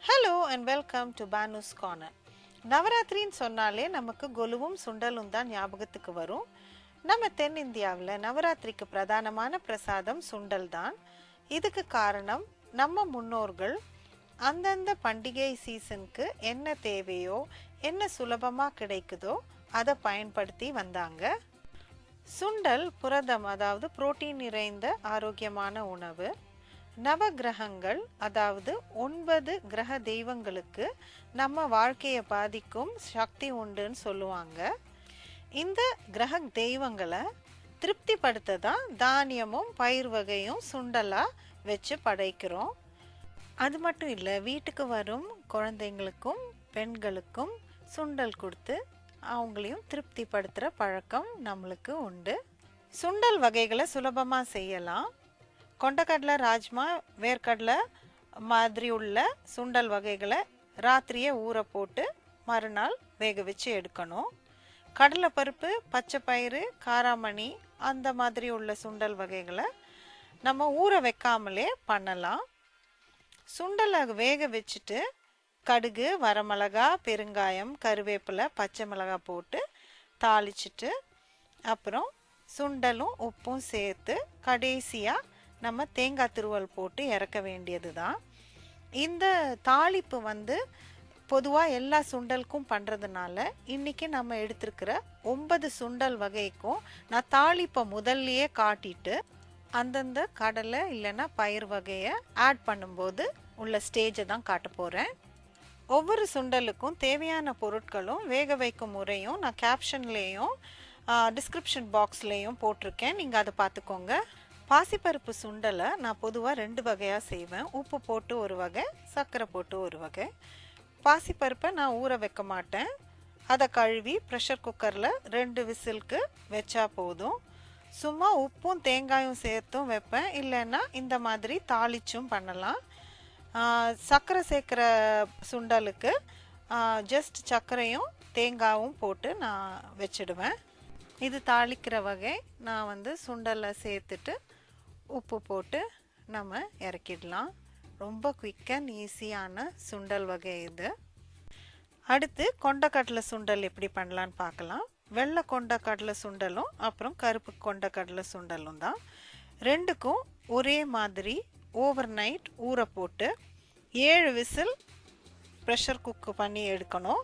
Hello and welcome to Banu's Corner. நவராத்திரின்னு சொன்னாலே நமக்கு கொலுவும் சுண்டலும் தான் ஞாபகத்துக்கு வரும். நம்ம தென்னிந்தியாவில் நவராத்திரிக்கு பிரதானமான பிரசாதம் சுண்டல் தான். இதுக்கு காரணம் நம்ம முன்னோர்கள் அந்தந்த பண்டிகை சீசனுக்கு என்ன தேவையோ என்ன சுலபமாக கிடைக்குதோ அதை பயன்படுத்தி வந்தாங்க. சுண்டல் புரதம் அதாவது புரோட்டீன் நிறைந்த ஆரோக்கியமான உணவு. நவகிரகங்கள் அதாவது 9 கிரக தெய்வங்களுக்கு நம்ம வாழ்க்கையை பாதிக்கும் சக்தி உண்டுன்னு சொல்லுவாங்க. இந்த கிரக தெய்வங்களை திருப்திப்படுத்த தான் தானியமும் பயிர் வகையும் சுண்டலாக வச்சு படைக்கிறோம். அது மட்டும் இல்லை, வீட்டுக்கு வரும் குழந்தைங்களுக்கும் பெண்களுக்கும் சுண்டல் கொடுத்து அவங்களையும் திருப்திப்படுத்துகிற பழக்கம் நம்மளுக்கு உண்டு. சுண்டல் வகைகளை சுலபமாக செய்யலாம். கொண்டக்கடலை, ராஜ்மா, வேர்க்கடலை மாதிரி உள்ள சுண்டல் வகைகளை ராத்திரியே ஊற போட்டு மறுநாள் வேக வச்சு எடுக்கணும். கடலைப்பருப்பு, பச்சை பயிறு, காராமணி அந்த மாதிரி உள்ள சுண்டல் வகைகளை நம்ம ஊற வைக்காமலே பண்ணலாம். சுண்டலை வேக வச்சுட்டு கடுகு, வரமிளகா, பெருங்காயம், கருவேப்பிலை, பச்சை மிளகாய் போட்டு தாளிச்சிட்டு அப்புறம் சுண்டலும் உப்பும் சேர்த்து கடைசியாக நம்ம தேங்காய் துருவல் போட்டு இறக்க வேண்டியது தான். இந்த தாளிப்பு பொதுவாக எல்லா சுண்டலுக்கும் பண்ணுறதுனால இன்றைக்கி நம்ம எடுத்துருக்கிற 9 சுண்டல் வகைக்கும் நான் தாளிப்பை முதல்லையே காட்டிட்டு அந்தந்த கடலை இல்லைன்னா பயிர் வகையை ஆட் பண்ணும்போது உள்ள ஸ்டேஜை தான் காட்ட போகிறேன். ஒவ்வொரு சுண்டலுக்கும் தேவையான பொருட்களும் வேக வைக்கும் முறையும் நான் கேப்ஷன்லேயும் டிஸ்கிரிப்ஷன் பாக்ஸ்லேயும் போட்டிருக்கேன், நீங்கள் அதை பார்த்துக்கோங்க. பாசிப்பருப்பு சுண்டலை நான் பொதுவாக 2 வகையாக செய்வேன். உப்பு போட்டு ஒரு வகை, சர்க்கரை போட்டு ஒரு வகை. பாசிப்பருப்பை நான் ஊற வைக்க மாட்டேன். அதை கழுவி ப்ரெஷர் குக்கரில் 2 விசிலுக்கு வச்சா போதும். சும்மா உப்பும் தேங்காயும் சேர்த்தும் வைப்பேன், இல்லைன்னா இந்த மாதிரி தாளிச்சும் பண்ணலாம். சர்க்கரை சேர்க்குற சுண்டலுக்கு ஜஸ்ட் சர்க்கரையும் தேங்காயும் போட்டு நான் வச்சிடுவேன். இது தாளிக்கிற வகை. நான் சுண்டலை சேர்த்துட்டு உப்பு போட்டு நம்ம இறக்கிடலாம். ரொம்ப குயிக் அண்ட் ஈஸியான சுண்டல் வகை இது. அடுத்து கொண்டக்கடலை சுண்டல் எப்படி பண்ணலான்னு பார்க்கலாம். வெள்ளை கொண்டக்கடலை சுண்டலும் அப்புறம் கருப்பு கொண்டக்கடலை சுண்டலும் தான். ரெண்டுக்கும் ஒரே மாதிரி ஓவர் நைட் ஊற போட்டு 7 விசில் ப்ரெஷர் குக்கு பண்ணி எடுக்கணும்.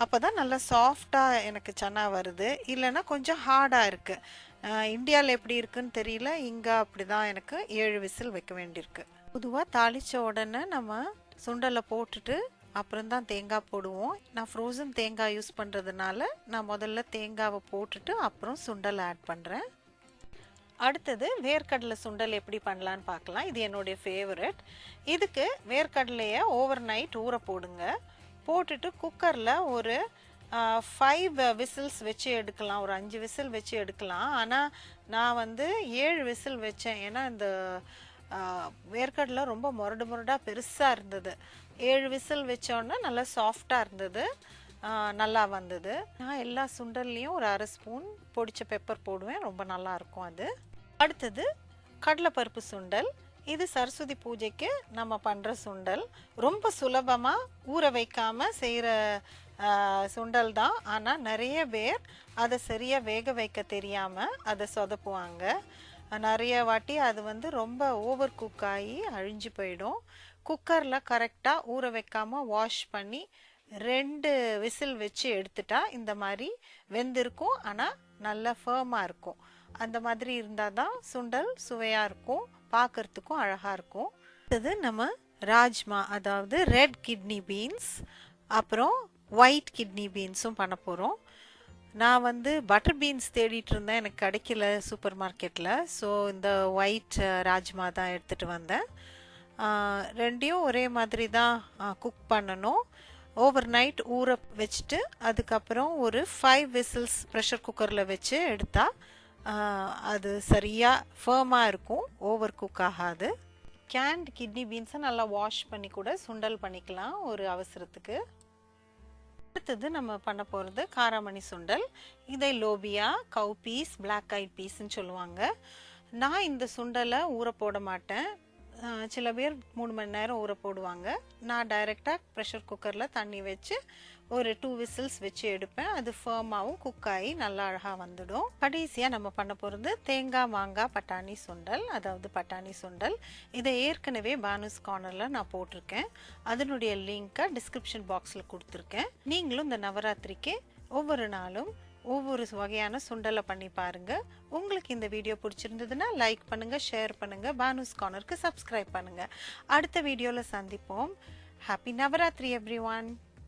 அப்போ தான் நல்லா சாஃப்டாக எனக்கு சன்னா வருது. இல்லைன்னா கொஞ்சம் ஹார்டாக இருக்குது. இந்தியாவில் எப்படி இருக்குன்னு தெரியல, இங்கே அப்படி தான் எனக்கு 7 விசில் வைக்க வேண்டியிருக்கு. பொதுவாக தாளித்த உடனே நம்ம சுண்டலை போட்டுட்டு அப்புறம் தான் தேங்காய் போடுவோம். நான் ஃப்ரோசன் தேங்காய் யூஸ் பண்ணுறதுனால நான் முதல்ல தேங்காவை போட்டுட்டு அப்புறம் சுண்டல் ஆட் பண்ணுறேன். அடுத்தது வேர்க்கடலை சுண்டல் எப்படி பண்ணலான்னு பார்க்கலாம். இது என்னுடைய ஃபேவரட். இதுக்கு வேர்க்கடலையை ஓவர் நைட் ஊற போடுங்க. போட்டுட்டு குக்கரில் ஒரு 5 விசில்ஸ் வச்சு எடுக்கலாம், ஒரு 5 விசில் வச்சு எடுக்கலாம். ஆனால் நான் 7 விசில் வச்சேன். ஏன்னா இந்த வேர்க்கடலை ரொம்ப முரடாக பெருசாக இருந்தது. 7 விசில் வச்சோன்னா நல்லா சாஃப்டாக இருந்தது, நல்லா வந்தது. நான் எல்லா சுண்டல்லையும் ஒரு 1/2 ஸ்பூன் பொடிச்ச பெப்பர் போடுவேன், ரொம்ப நல்லாயிருக்கும் அது. அடுத்தது கடலைப்பருப்பு சுண்டல். இது சரஸ்வதி பூஜைக்கு நம்ம பண்ணுற சுண்டல். ரொம்ப சுலபமாக ஊற வைக்காமல் செய்கிற சுண்டல் தான். ஆனால் நிறைய பேர் அதை சரியாக வேக வைக்க தெரியாமல் அதை சொதப்புவாங்க. நிறைய வாட்டி அது ரொம்ப ஓவர் குக் ஆகி அழிஞ்சு போயிடும். குக்கரில் கரெக்டாக ஊற வைக்காமல் வாஷ் பண்ணி 2 விசில் வச்சு எடுத்துட்டா இந்த மாதிரி வெந்திருக்கும். ஆனால் நல்லா ஃபேமாக இருக்கும். அந்த மாதிரி இருந்தால் தான் சுண்டல் சுவையாக இருக்கும், பார்க்கறதுக்கும் அழகாக இருக்கும். அடுத்தது நம்ம ராஜ்மா அதாவது ரெட் கிட்னி பீன்ஸ் அப்புறம் ஒயிட் கிட்னி பீன்ஸும் பண்ண போகிறோம். நான் பட்டர் பீன்ஸ் தேடிட்டு இருந்தேன், எனக்கு கிடைக்கல சூப்பர் மார்க்கெட்டில். ஸோ இந்த ஒயிட் ராஜ்மா தான் எடுத்துகிட்டு வந்தேன். ரெண்டையும் ஒரே மாதிரி தான் குக் பண்ணணும். ஓவர் நைட் ஊற வச்சுட்டு அதுக்கப்புறம் ஒரு 5 விசில்ஸ் ப்ரெஷர் குக்கரில் வச்சு எடுத்தால் அது சரியாக ஃபேமாக இருக்கும், ஓவர் குக் ஆகாது. கேன்ட் கிட்னி பீன்ஸை நல்லா வாஷ் பண்ணி கூட சுண்டல் பண்ணிக்கலாம் ஒரு அவசரத்துக்கு. அடுத்தது நம்ம பண்ண போகிறது காராமணி சுண்டல். இதை லோபியா, கவு பீஸ், பிளாக் ஐட் பீஸ்ன்னு சொல்லுவாங்க. நான் இந்த சுண்டலை ஊற போட மாட்டேன். சில பேர் 3 மணி நேரம் ஊற போடுவாங்க. நான் டைரெக்டாக ப்ரெஷர் குக்கரில் தண்ணி வச்சு ஒரு 2 விசில்ஸ் வச்சு எடுப்பேன். அது ஃபர்மாகவும் குக் ஆகி நல்லா அழகாக வந்துடும். கடைசியாக நம்ம பண்ண போகிறது தேங்காய் மாங்காய் பட்டாணி சுண்டல், அதாவது பட்டாணி சுண்டல். இதை ஏற்கனவே பானுஸ் கார்னரில் நான் போட்டிருக்கேன். அதனுடைய லிங்க்கை டிஸ்கிரிப்ஷன் பாக்ஸில் கொடுத்துருக்கேன். நீங்களும் இந்த நவராத்திரிக்கு ஒவ்வொரு நாளும் ஒவ்வொரு வகையான சுண்டலை பண்ணி பாருங்க. உங்களுக்கு இந்த வீடியோ பிடிச்சிருந்ததுன்னா லைக் பண்ணுங்க, ஷேர் பண்ணுங்க, பானுஸ் கார்னருக்கு சப்ஸ்கிரைப் பண்ணுங்க. அடுத்த வீடியோவில் சந்திப்போம். Happy Navratri everyone.